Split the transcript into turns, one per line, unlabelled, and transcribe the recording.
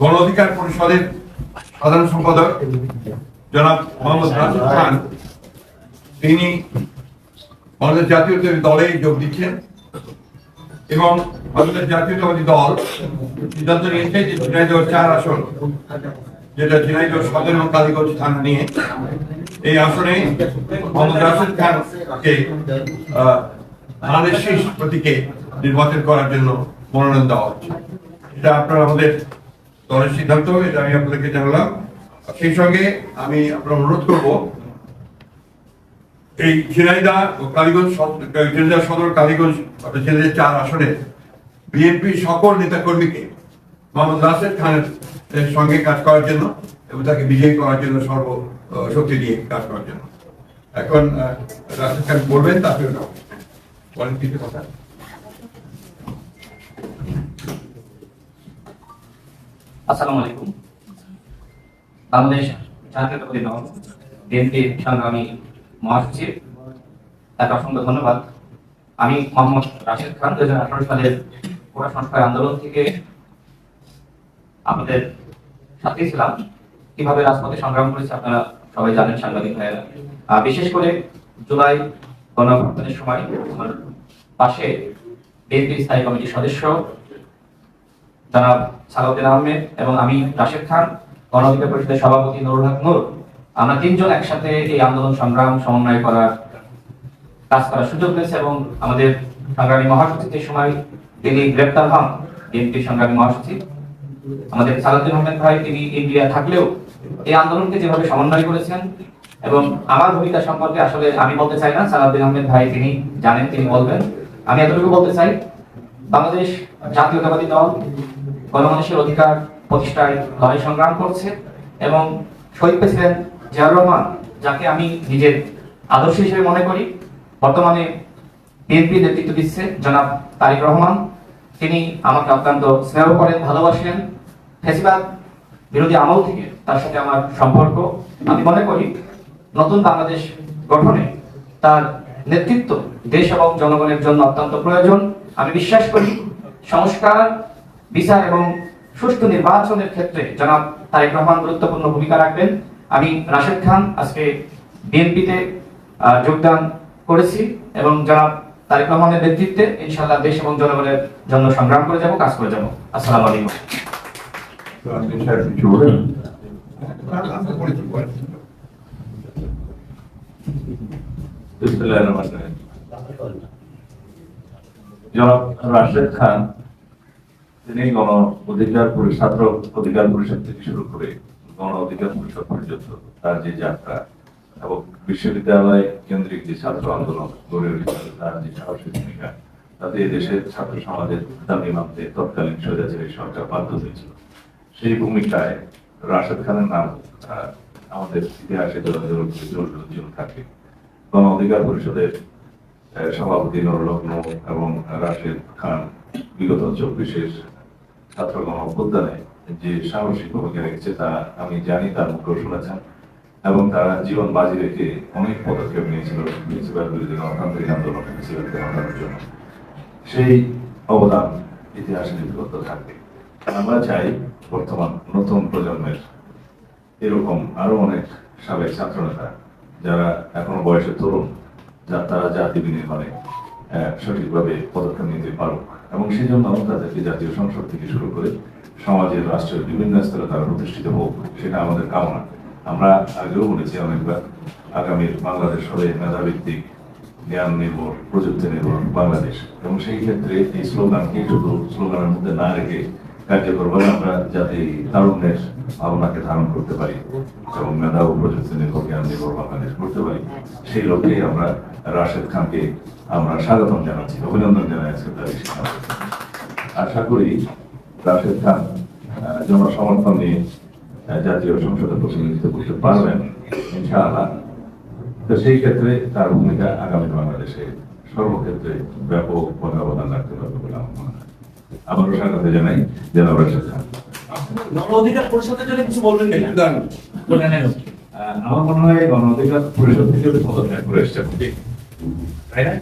গণ অধিকার পরিষদের সাধারণ সম্পাদক জনাব মোহাম্মদ রাশেদ খান, তিনি বাংলাদেশ জাতীয়তাবাদী দলে যোগ দিচ্ছেন এবং বাংলাদেশ জাতীয়তাবাদী দল সিদ্ধান্ত নিয়েছে যে ঝিনাইদহ 4 আসন, যেটা ঝিনাইদহ সদর এবং কালীগঞ্জ থানা নিয়ে, এই আসনে মোহাম্মদ রাশেদ খানকে ধানের শীষ প্রতীকে নির্বাচন করার জন্য মনোনয়ন দেওয়া হচ্ছে। এটা আপনারা আমাদের দলের সিদ্ধান্ত, এটা আমি আপনাদেরকে জানালাম। সেই সঙ্গে আমি আপনার অনুরোধ করব, এই ঝিনাইদহ সদর কালীগঞ্জ ঝিনাইদহ 4 আসনে বিএনপির সকল নেতা কর্মীকে মোহাম্মদ রাশেদ খানের সঙ্গে কাজ করার জন্য এবং তাকে বিজয়ী করার জন্য সর্বশক্তি দিয়ে কাজ করার জন্য। এখন রাশেদ খান বলবেন, তারপরে বলেন কিছু কথা।
আসসালামু আলাইকুম। বাংলাদেশ জাতীয়তাবাদী দল বিএনপির সংগ্রামী মহাসচিব, তাকে অসংখ্য ধন্যবাদ। আমি মোহাম্মদ রাশেদ খান 2018 সালের কোটা সংস্কার আন্দোলন থেকে আপনাদের সাথে ছিলাম। কিভাবে রাজপথে সংগ্রাম করেছে আপনারা সবাই জানেন, সাংবাদিক ভাইয়েরা। বিশেষ করে জুলাই গণঅভ্যুত্থানের সময় আমার পাশে বিএনপি স্থায়ী কমিটির সদস্য জনাব সালাউদ্দিন আহমেদ এবং আমি রাশেদ খান, গণ অধিকার পরিষদের সভাপতি নুরুল হক নূর, আমরা 3 জন একসাথে এই আন্দোলন সংগ্রাম সমন্বয় কাজ করার সুযোগ পেয়েছে। এবং আমাদের সংগ্রামী মহাসচিব এই সময় তিনি গ্রেপ্তার হন, বিএনপির সংগ্রামী মহাসচিব আমাদের সালাউদ্দিন আহমেদ ভাই, তিনি ইন্ডিয়া থাকলেও এই আন্দোলনকে যেভাবে সমন্বয় করেছেন। এবং আমার ভূমিকা সম্পর্কে আসলে আমি বলতে চাই না, সালাউদ্দিন আহমেদ ভাই তিনি জানেন, তিনি বলবেন। আমি এতটুকু বলতে চাই, বাংলাদেশ জাতীয়তাবাদী দল গণমানুষের অধিকার প্রতিষ্ঠায় লড়াই সংগ্রাম করছে এবং শহীদ প্রেসিডেন্ট জিয়াউর রহমান, যাকে আমি নিজের আদর্শ হিসেবে মনে করি, বর্তমানে বিএনপি নেতৃত্ব দিচ্ছে জনাব তারেক রহমান, তিনি আমাকে অত্যন্ত স্নেহ করেন, ভালোবাসেন। ফ্যাসিবাদ বিরোধী আমল থেকে তার সাথে আমার সম্পর্ক। আমি মনে করি নতুন বাংলাদেশ গঠনে তার নেতৃত্ব দেশ এবং জনগণের জন্য অত্যন্ত প্রয়োজন। আমি বিশ্বাস করি সংস্কার, বিচার এবং সুষ্ঠু নির্বাচনের ক্ষেত্রে জনাব তারেক রহমান গুরুত্বপূর্ণ ভূমিকা রাখবেন। আমি রাশেদ খান আজকে বিএনপিতে যোগদান করেছি এবং জনাব তারেক রহমানের নেতৃত্বে ইনশাআল্লাহ দেশ এবং জনগণের জন্য সংগ্রাম করে যাব, কাজ করে যাব। আসসালামু আলাইকুম।
জনাব রাশেদ খান, তিনি গণ অধিকার ছাত্র অধিকার পরিষদ থেকে শুরু করে গণ অধিকার পরিষদ পর্যন্ত তার যে যাত্রা এবং বিশ্ববিদ্যালয় কেন্দ্রিক যে ছাত্র আন্দোলন গড়ে উঠেছিল, তার যে সাহসী ভূমিকা, তাতে দেশের ছাত্র সমাজের দাবি মানতে তৎকালীন স্বৈরাচারী সরকার বাধ্য হয়েছিল। সেই ভূমিকায় রাশেদ খানের নাম আমাদের ইতিহাসে জল থাকে। গণ অধিকার পরিষদের সভাপতি নুরুল হক নূর এবং রাশেদ খান বিগত 24 ছাত্র গণ অভ্যুত্থানে যে সাহসী ভূমিকা রেখেছে তা আমি জানি, তার মুখেও শুনেছেন। এবং তারা জীবন বাজি রেখে অনেক পদক্ষেপ নিয়েছিল প্রিন্সিপাল বিরোধী গণতান্ত্রিক আন্দোলন প্রিন্সিপালকে হটানোর জন্য। সেই অবদান ইতিহাসে লিপিবদ্ধ থাকবে। আমরা চাই বর্তমান নতুন প্রজন্মের এরকম আরো অনেক সাবেক ছাত্রনেতা যারা এখনো বয়সে তরুণ, তারা জাতি বিনির্মাণে সঠিকভাবে পদক্ষেপ নিতে পারুক এবং সেই জন্য তাদেরকে জাতীয় সংসদ থেকে শুরু করে সমাজের, রাষ্ট্রের বিভিন্ন স্তরে তারা প্রতিষ্ঠিত হোক, সেটা আমাদের কামনা। আমরা আগেও বলেছি অনেকবার, আগামীর বাংলাদেশ হবে মেধাভিত্তিক, জ্ঞান নির্ভর, প্রযুক্তি নির্ভর বাংলাদেশ। এবং সেই ক্ষেত্রে এই স্লোগানকে শুধু স্লোগানের মধ্যে না রেখে কার্যকরভাবে আমরা যাতে তারুণ্যের ভাবনাকে ধারণ করতে পারি এবং মেধা ও প্রযুক্তি নির্ভর, জ্ঞান নির্ভর বাংলাদেশ করতে পারি, সেই লক্ষ্যে আমরা রাশেদ খানকে আমরা স্বাগতম জানাচ্ছি, অভিনন্দন জানাই আজকে তার এই সিদ্ধান্ত। আশা করি রাশেদ খান জনসমর্থন নিয়ে জাতীয় সংসদে প্রতিনিধিত্ব করতে পারবেন ইনশাআল্লাহ। তো সেই ক্ষেত্রে তার ভূমিকা আগামী বাংলাদেশে সর্বক্ষেত্রে ব্যাপক অবদান রাখতে পারবে বলে আমার মনে হয়। আবারও স্বাগত জানাই জনাব রাশেদ খান।
গণ অধিকার পরিষদের জন্য কিছু বলবেন কিনা?
আমার মনে হয় গণ অধিকার পরিষদ থেকে পদত্যাগ করে এসছে, তাই না?